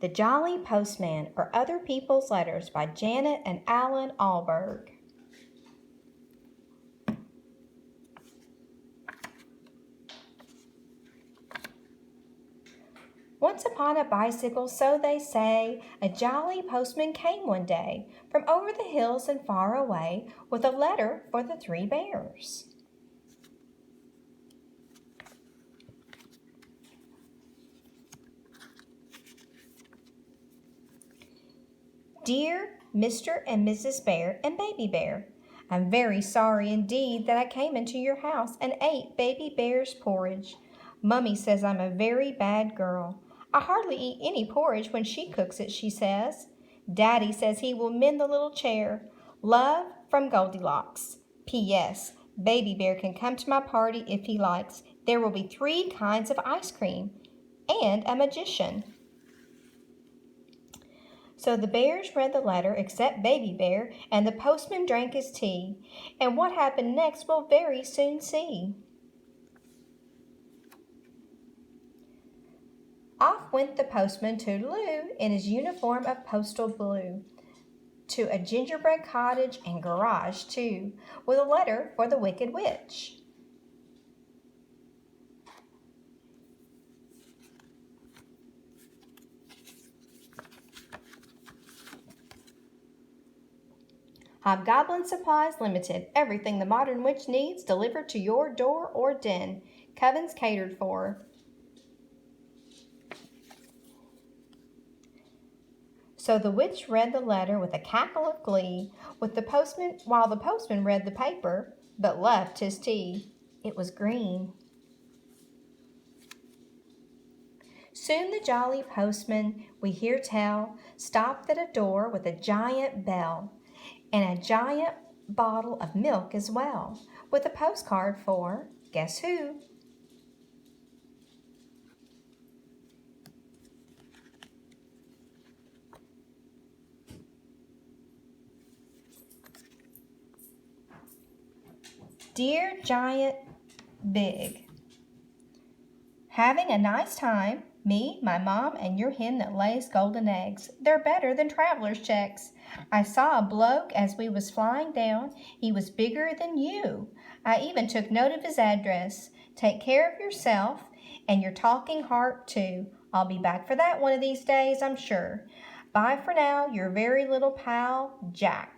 The Jolly Postman, or Other People's Letters by Janet and Alan Alberg. Once upon a bicycle, so they say, a jolly postman came one day from over the hills and far away with a letter for the 3 bears. Dear Mr. and Mrs. Bear and Baby Bear, I'm very sorry indeed that I came into your house and ate Baby Bear's porridge. Mummy says I'm a very bad girl. I hardly eat any porridge when she cooks it, she says. Daddy says he will mend the little chair. Love from Goldilocks. P.S. Baby Bear can come to my party if he likes. There will be 3 kinds of ice cream and a magician. So the bears read the letter except Baby Bear, and the postman drank his tea. And what happened next we'll very soon see. Off went the postman toodaloo in his uniform of postal blue, to a gingerbread cottage and garage too, with a letter for the Wicked Witch. Hobgoblin Supplies Limited. Everything the modern witch needs delivered to your door or den. Covens catered for. So the witch read the letter with a cackle of glee, while the postman read the paper, but left his tea. It was green. Soon the jolly postman, we hear tell, stopped at a door with a giant bell, and a giant bottle of milk as well, with a postcard for, guess who? Dear Giant Big, having a nice time, me, my mom, and your hen that lays golden eggs. They're better than traveler's checks. I saw a bloke as we was flying down. He was bigger than you. I even took note of his address. Take care of yourself and your talking heart too. I'll be back for that one of these days, I'm sure. Bye for now, your very little pal, Jack.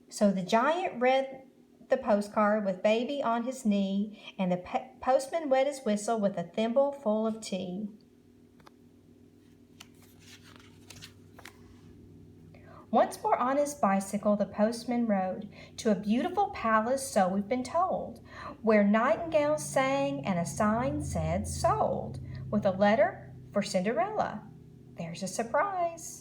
So the giant read the postcard with Baby on his knee, and the postman wet his whistle with a thimble full of tea. Once more on his bicycle the postman rode to a beautiful palace, so we've been told, where nightingales sang and a sign said sold, with a letter for Cinderella. There's a surprise.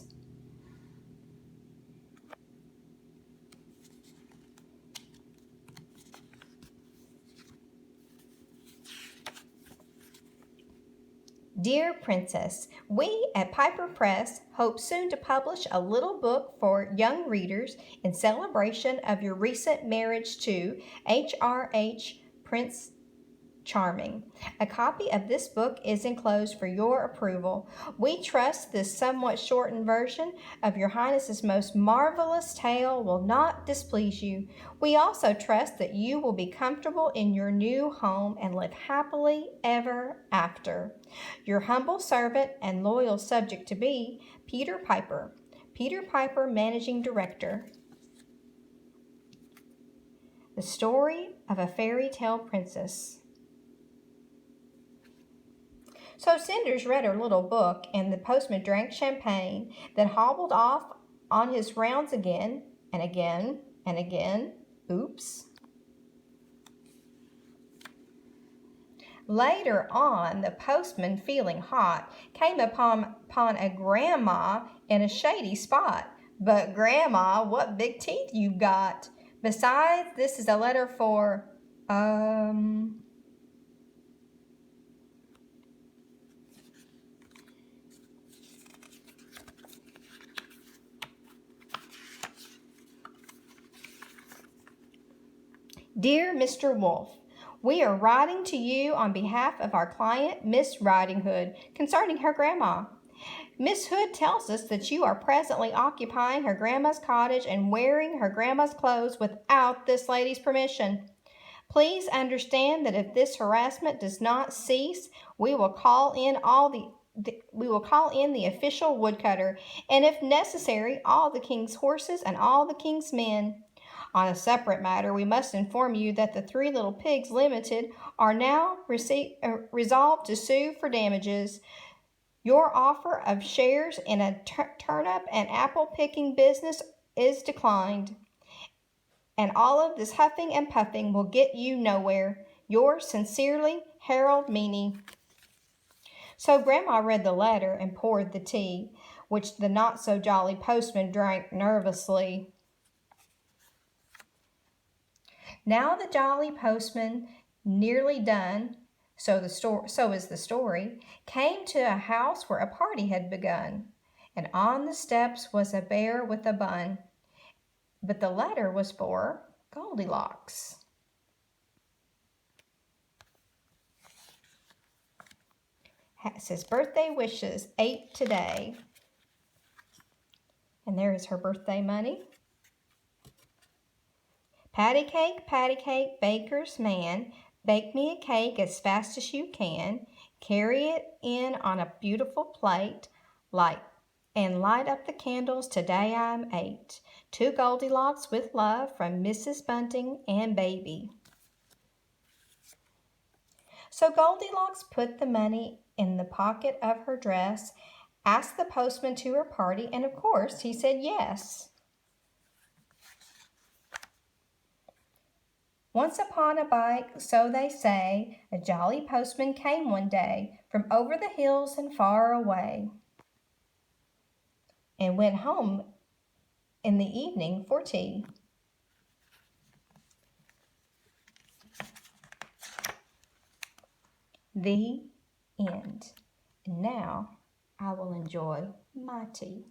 Dear Princess, we at Piper Press hope soon to publish a little book for young readers in celebration of your recent marriage to H.R.H. Prince Charming. A copy of this book is enclosed for your approval. We trust this somewhat shortened version of Your Highness's most marvelous tale will not displease you. We also trust that you will be comfortable in your new home and live happily ever after. Your humble servant and loyal subject to be, Peter Piper. Peter Piper, Managing Director. The Story of a Fairy Tale Princess. So Cinders read her little book, and the postman drank champagne, then hobbled off on his rounds again, and again, and again. Oops. Later on, the postman, feeling hot, came upon a grandma in a shady spot. But Grandma, what big teeth you've got. Besides, this is a letter for, Dear Mr. Wolf, We are writing to you on behalf of our client, Miss Riding Hood, concerning her grandma. Miss Hood tells us that you are presently occupying her grandma's cottage and wearing her grandma's clothes without this lady's permission. Please understand that if this harassment does not cease, we will call in the official woodcutter, and if necessary, all the king's horses and all the king's men. On a separate matter, we must inform you that the Three Little Pigs Limited are now resolved to sue for damages. Your offer of shares in a turnip and apple picking business is declined, and all of this huffing and puffing will get you nowhere. Yours sincerely, Harold Meany. So Grandma read the letter and poured the tea, which the not-so-jolly postman drank nervously. Now the jolly postman, nearly done, so is the story, came to a house where a party had begun, and on the steps was a bear with a bun. But the letter was for Goldilocks. It says birthday wishes, 8 today. And there is her birthday money. Patty cake, baker's man, bake me a cake as fast as you can. Carry it in on a beautiful plate, light up the candles. Today I'm 8. To Goldilocks with love from Mrs. Bunting and baby. So Goldilocks put the money in the pocket of her dress, asked the postman to her party, and of course he said yes. Once upon a bike, so they say, a jolly postman came one day from over the hills and far away, and went home in the evening for tea. The end. And now I will enjoy my tea.